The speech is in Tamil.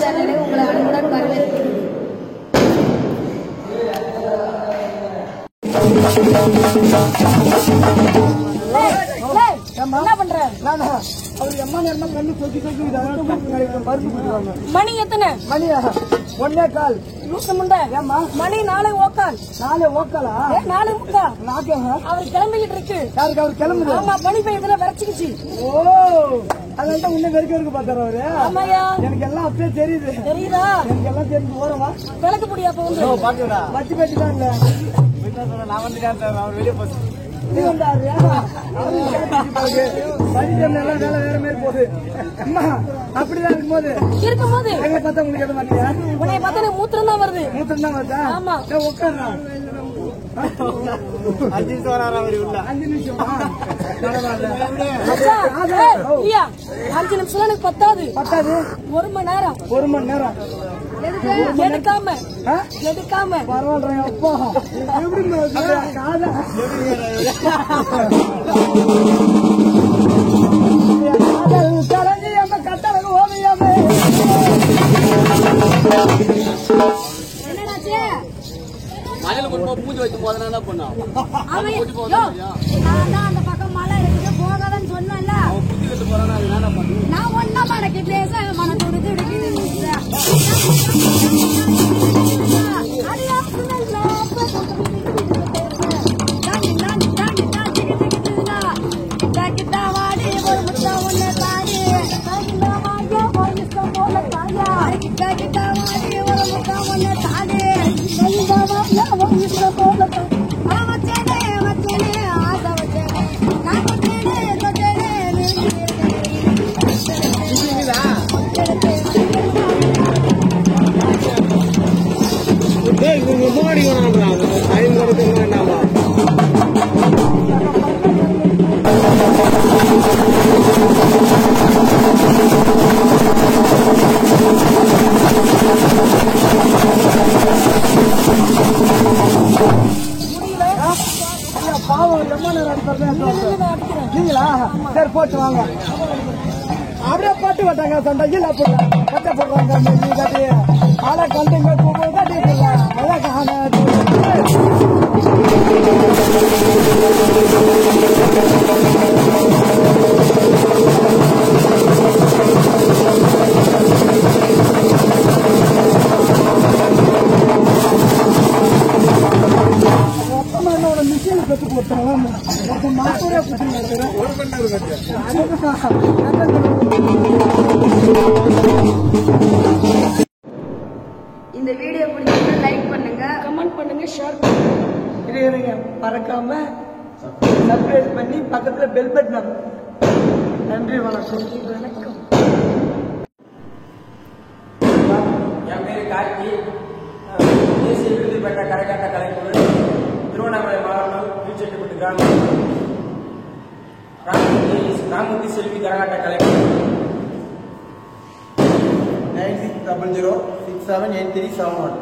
சேனலை உங்களை அன்புடன் வரவேற்கிறேன். என்ன பண்ற? மணி எத்தனை? மணியா 1:15. மணி 4:15. 4:15. 4:45. அவர் கிளம்பிக்கிட்டு இருக்கு. யாருக்கு அவர் கிளம்புது? ஆமா, பனி பெய்யதுல விரைச்சிக்கிச்சு. ஓ, அதனால உன்ன வெறுக்க பாத்தாரு அவரு. ஆமாயா, எனக்கு எல்லாம் அப்படியே தெரியுது. தெரியுதா? எனக்கு எல்லாம் தெரிஞ்சு போறவா விளக்கு முடியா போகுது. பத்தி பேசிதான் இல்ல நான் வந்துட்டேன் சார். அவர் வெளியே போச்சு. வேற மாதிரி போகுது. அப்படிதான் இருக்கும்போது பார்த்தா உங்களுக்கு எதை மாட்டியா? உன்னை பார்த்தா மூத்திரம் தான் வருது. மூத்திரம் தான் வருதா? ஆமா. உட்கார்றா 5 நிமிஷம் வராரு அவரு உள்ள. 5 நிமிஷம் 5 நிமிஷம் எனக்கு பத்தாது. 1 மணி நேரம். 1 மணி நேரம் எடுக்காம பரவாயில்ல. அப்பா எப்படி காதா கட்டளை ஓவியமே மழையில கொண்டு பூஜை வச்சு போதனா பண்ணா அந்த பக்கம் மழை இருக்குது போகாதன்னு சொன்னல. பூஜை கட்டு போறானா அது என்ன பண்ணு? நான் ஒன்னா மடக்கி பேச மன துடுத்து முன்னாடி டைம் கிடைக்கும் வேண்டாமா? பாவம் ரொம்ப நேரம் நீங்களா? சரி போட்டு வாங்க. அப்படியே போட்டு வட்டாங்க சண்டையில் போடுறாங்க கட்ட போடுறாங்க. ஆனா கண்டிங்க கட்டி மிஷின் கத்து போட்டாங்க. மாசூரா இந்த வீடியோ பிடிச்சிருந்தா லைக் பண்ணுங்க, கமெண்ட் பண்ணுங்க, ஷேர் பண்ணுங்க. இருங்க மறக்காம சப்ஸ்கிரைப் பண்ணி பக்கத்துல பெல் பட்டன். நன்றி, வணக்கம். என் பேரு கார்த்தி. தேசிய விருது பெற்ற கரகாட்ட கலைக்குழு, திருவண்ணாமலை மாவட்டம் கீழ்ச்செட்டிப்பட்டு கிராமம், ராமூர்த்தி செல்வி கரகாட்ட கலைக்குழு. 9600678371.